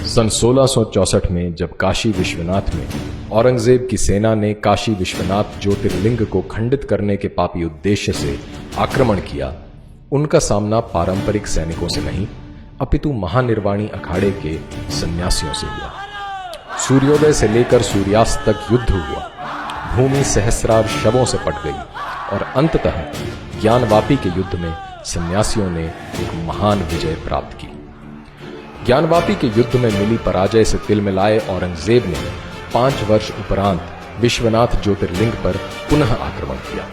सन 1664 में जब काशी विश्वनाथ में औरंगजेब की सेना ने काशी विश्वनाथ ज्योतिर्लिंग को खंडित करने के पापी उद्देश्य से आक्रमण किया, उनका सामना पारंपरिक सैनिकों से नहीं अपितु महानिर्वाणी अखाड़े के सन्यासियों से हुआ। सूर्योदय से लेकर सूर्यास्त तक युद्ध हुआ, भूमि सहस्रार शवों से पट गई और अंततः ज्ञानवापी के युद्ध में सन्यासियों ने एक महान विजय प्राप्त की। ज्ञानवापी के युद्ध में मिली पराजय से तिलमिलाए औरंगजेब ने 5 वर्ष उपरांत विश्वनाथ ज्योतिर्लिंग पर पुनः आक्रमण किया।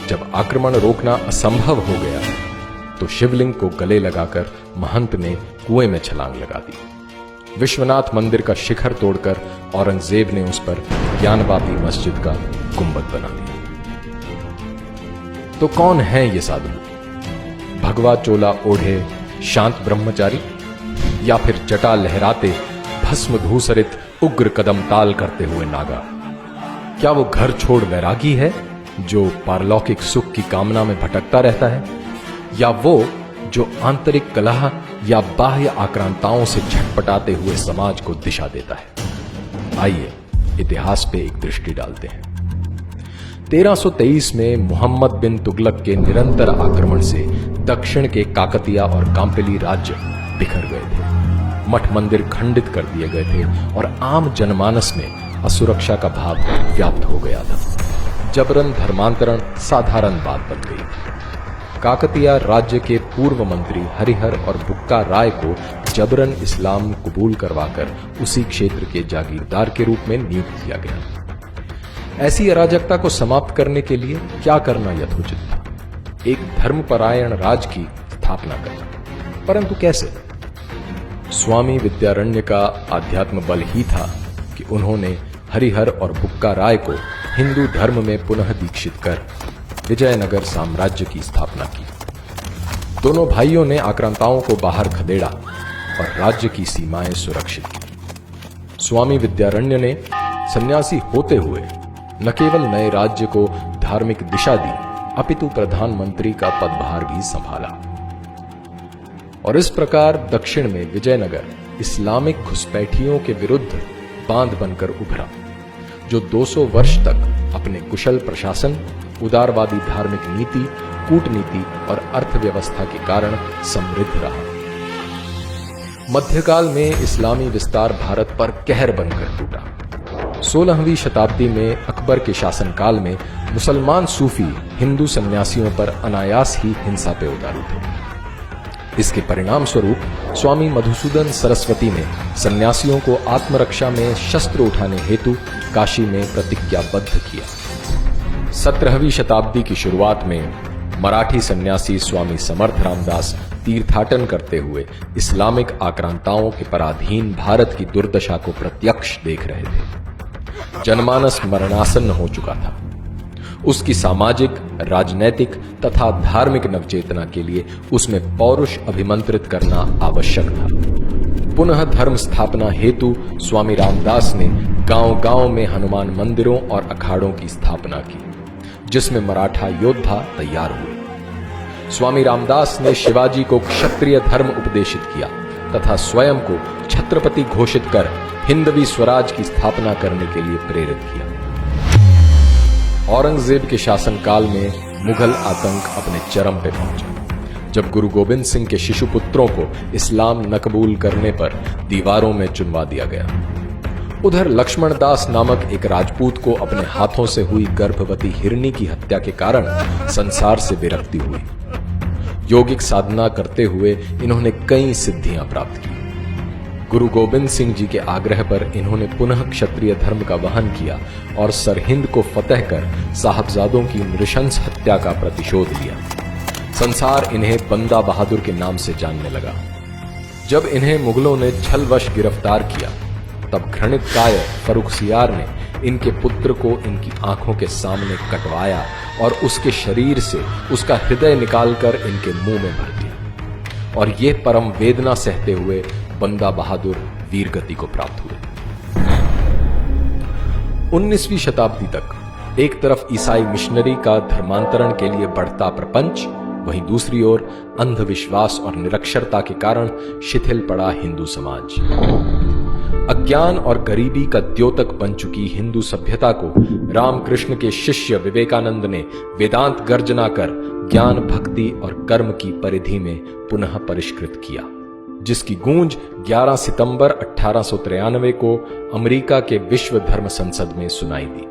जब आक्रमण रोकना असंभव हो गया तो शिवलिंग को गले लगाकर महंत ने कुएं में छलांग लगा दी। विश्वनाथ मंदिर का शिखर तोड़कर औरंगजेब ने उस पर ज्ञानवापी मस्जिद का गुंबद बना दिया। तो कौन है ये साधु? भगवा चोला ओढ़े शांत ब्रह्मचारी, या फिर जटा लहराते भस्म धूसरित उग्र कदम ताल करते हुए नागा? क्या वो घर छोड़ वैरागी है जो पारलौकिक सुख की कामना में भटकता रहता है, या वो जो आंतरिक कलह या बाह्य आक्रांताओं से झटपटाते हुए समाज को दिशा देता है? आइए इतिहास पे एक दृष्टि डालते हैं। 1323 में मोहम्मद बिन तुगलक के निरंतर आक्रमण से दक्षिण के काकतिया और कांपिली राज्य बिखर गए थे। मठ मंदिर खंडित कर दिए गए थे और आम जनमानस में असुरक्षा का भाव व्याप्त हो गया था। जबरन धर्मांतरण साधारण बात बन गई। काकतिया राज्य के पूर्व मंत्री हरिहर और बुक्का राय को जबरन इस्लाम कबूल करवाकर उसी क्षेत्र के जागीरदार के रूप में नियुक्त किया गया। ऐसी अराजकता को समाप्त करने के लिए क्या करना यथोचित था? एक धर्मपरायण राज की स्थापना करना। परंतु कैसे? स्वामी विद्यारण्य का आध्यात्म बल ही था कि उन्होंने हरिहर और बुक्का राय को हिंदू धर्म में पुनः दीक्षित कर विजयनगर साम्राज्य की स्थापना की। दोनों भाइयों ने आक्रांताओं को बाहर खदेड़ा और राज्य की सीमाएं सुरक्षित की। स्वामी विद्यारण्य ने सन्यासी होते हुए न केवल नए राज्य को धार्मिक दिशा दी अपितु प्रधानमंत्री का पदभार भी संभाला। और इस प्रकार दक्षिण में विजयनगर इस्लामिक घुसपैठियों के विरुद्ध बांध बनकर उभरा, जो 200 वर्ष तक अपने कुशल प्रशासन, उदारवादी धार्मिक नीति, कूटनीति और अर्थव्यवस्था के कारण समृद्ध रहा। मध्यकाल में इस्लामी विस्तार भारत पर कहर बनकर टूटा। 16वीं शताब्दी में अकबर के शासनकाल में मुसलमान सूफी हिंदू सन्यासियों पर अनायास ही हिंसा पे उतारू थे। इसके परिणाम स्वरूप स्वामी मधुसूदन सरस्वती ने सन्यासियों को आत्मरक्षा में शस्त्र उठाने हेतु काशी में प्रतिज्ञाबद्ध किया। 17वीं शताब्दी की शुरुआत में मराठी सन्यासी स्वामी समर्थ रामदास तीर्थाटन करते हुए इस्लामिक आक्रांताओं के पराधीन भारत की दुर्दशा को प्रत्यक्ष देख रहे थे। जनमानस मरणासन्न हो चुका था। उसकी सामाजिक, राजनैतिक तथा धार्मिक नवचेतना के लिए उसमें पौरुष अभिमंत्रित करना आवश्यक था। पुनः धर्म स्थापना हेतु स्वामी रामदास ने गांव-गांव में हनुमान मंदिरों और अखाड़ों की स्थापना की, जिसमें मराठा योद्धा तैयार हुए। स्वामी रामदास ने शिवाजी को क्षत्रिय धर्म उपदेशित किया तथा स्वयं को छत्रपति घोषित कर हिंदवी स्वराज की स्थापना करने के लिए प्रेरित किया। औरंगजेब के शासनकाल में मुगल आतंक अपने चरम पे पहुंचा, जब गुरु गोविंद सिंह के शिशु पुत्रों को इस्लाम न कबूल करने पर दीवारों में चुनवा दिया गया। उधर लक्ष्मण दास नामक एक राजपूत को अपने हाथों से हुई गर्भवती हिरनी की हत्या के कारण संसार से विरक्ति हुई। योगिक साधना करते हुए इन्होंने कई सिद्धियां प्राप्त की। गुरु गोविंद सिंह जी के आग्रह पर इन्होंने पुनः क्षत्रिय धर्म का वहन किया और सरहिंद को फतह कर साहबजादों की नृशंस हत्या का प्रतिशोध लिया। संसार इन्हें बंदा बहादुर के नाम से जानने लगा। जब इन्हें मुगलों ने छलवश गिरफ्तार किया, तब घृणित कायर फर्रुखसियार ने इनके पुत्र को इनकी आंखों के सामने कटवाया और उसके शरीर से उसका हृदय निकालकर इनके मुंह में भर दिया। और ये परम वेदना सहते हुए बंदा बहादुर वीरगति को प्राप्त हुए। 19वीं शताब्दी तक एक तरफ ईसाई मिशनरी का धर्मांतरण के लिए बढ़ता प्रपंच, वहीं दूसरी ओर अंधविश्वास और निरक्षरता के कारण शिथिल पड़ा हिंदू समाज। अज्ञान और गरीबी का द्योतक बन चुकी हिंदू सभ्यता को रामकृष्ण के शिष्य विवेकानंद ने वेदांत गर्जना कर ज्ञान, भक्ति और कर्म की परिधि में पुनः परिष्कृत किया, जिसकी गूंज 11 सितंबर 1893 को अमेरिका के विश्व धर्म संसद में सुनाई दी।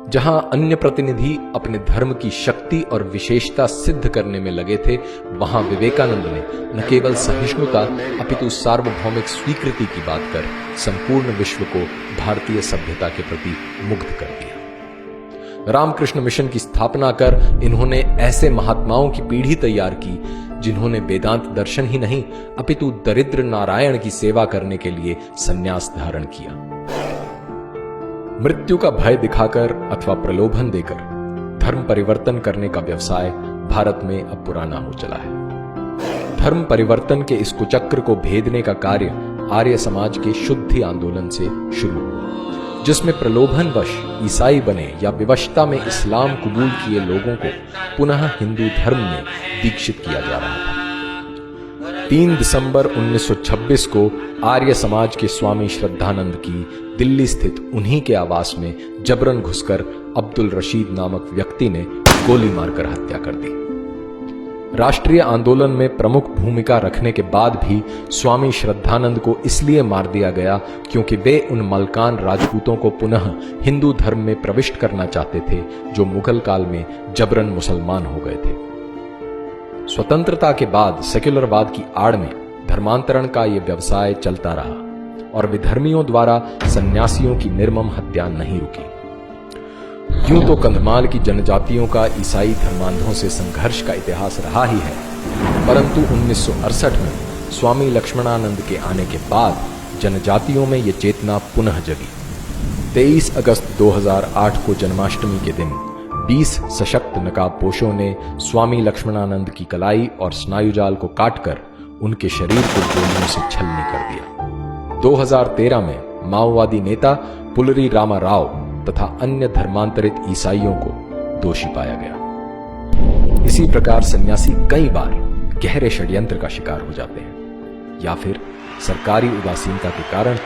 जहां अन्य प्रतिनिधि अपने धर्म की शक्ति और विशेषता सिद्ध करने में लगे थे, वहां विवेकानंद ने न केवल सहिष्णुता अपितु सार्वभौमिक स्वीकृति की बात कर संपूर्ण विश्व को भारतीय सभ्यता के प्रति मुग्ध कर दिया। रामकृष्ण मिशन की स्थापना कर इन्होंने ऐसे महात्माओं की पीढ़ी तैयार की जिन्होंने वेदांत दर्शन ही नहीं अपितु दरिद्र नारायण की सेवा करने के लिए संन्यास धारण किया। मृत्यु का भय दिखाकर अथवा प्रलोभन देकर धर्म परिवर्तन करने का व्यवसाय भारत में अब पुराना हो चला है। धर्म परिवर्तन के इस कुचक्र को भेदने का कार्य आर्य समाज के शुद्धि आंदोलन से शुरू हुआ, जिसमें प्रलोभनवश ईसाई बने या विवशता में इस्लाम कबूल किए लोगों को पुनः हिंदू धर्म में दीक्षित किया जा रहा था। 3 दिसंबर 1926 को आर्य समाज के स्वामी श्रद्धानंद की दिल्ली स्थित उन्हीं के आवास में जबरन घुसकर अब्दुल रशीद नामक व्यक्ति ने गोली मारकर हत्या कर दी। राष्ट्रीय आंदोलन में प्रमुख भूमिका रखने के बाद भी स्वामी श्रद्धानंद को इसलिए मार दिया गया क्योंकि वे उन मलकान राजपूतों को पुनः हिंदू धर्म में प्रविष्ट करना चाहते थे जो मुगल काल में जबरन मुसलमान हो गए थे। स्वतंत्रता के बाद सेक्युलरवाद की आड़ में धर्मांतरण का यह व्यवसाय चलता रहा और विधर्मियों द्वारा सन्यासियों की निर्मम हत्या नहीं रुकी। यूं तो कंधमाल की जनजातियों का ईसाई धर्मांधों से संघर्ष का इतिहास रहा ही है, परंतु 1968 में स्वामी लक्ष्मणानंद के आने के बाद जनजातियों में यह चेतना पुनः जगी। 23 अगस्त 2008 को जन्माष्टमी के दिन 20 सशक्त नकाबपोशों ने स्वामी लक्ष्मणानंद की कलाई और स्नायुजाल को काटकर उनके शरीर को गोलियों से छलनी कर दिया। 2013 में माओवादी नेता पुलरी रामा राव तथा अन्य धर्मांतरित ईसाइयों को दोषी पाया गया। इसी प्रकार सन्यासी कई बार गहरे षड्यंत्र का शिकार हो जाते हैं या फिर सरकारी उदासीनता के कारण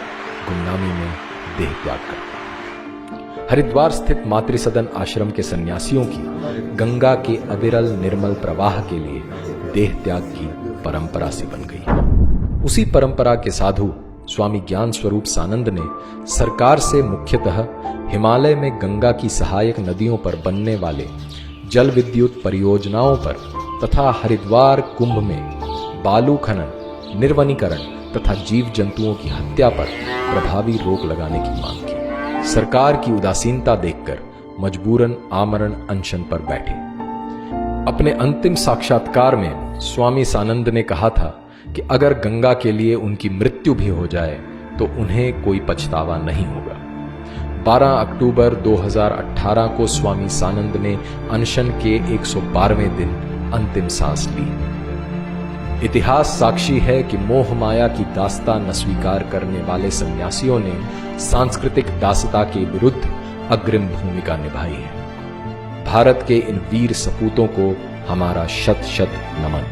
गुमनामी में देह त्याग करते हैं। हरिद्वार स्थित मातृसदन आश्रम के सन्यासियों की गंगा के अविरल निर्मल प्रवाह के लिए देह त्याग की परंपरा सी बन गई। उसी परंपरा के साधु स्वामी ज्ञान स्वरूप सानंद ने सरकार से मुख्यतः हिमालय में गंगा की सहायक नदियों पर बनने वाले जल विद्युत परियोजनाओं पर तथा हरिद्वार कुंभ में बालू खनन, निर्वनीकरण तथा जीव जंतुओं की हत्या पर प्रभावी रोक लगाने की मांग की। सरकार की उदासीनता देखकर मजबूरन आमरण अनशन पर बैठे। अपने अंतिम साक्षात्कार में स्वामी सानंद ने कहा था कि अगर गंगा के लिए उनकी मृत्यु भी हो जाए तो उन्हें कोई पछतावा नहीं होगा। 12 अक्टूबर 2018 को स्वामी सानंद ने अनशन के 112वें दिन अंतिम सांस ली। इतिहास साक्षी है कि मोह माया की दास्ता न स्वीकार करने वाले सन्यासियों ने सांस्कृतिक दासता के विरुद्ध अग्रिम भूमिका निभाई है। भारत के इन वीर सपूतों को हमारा शत शत नमन।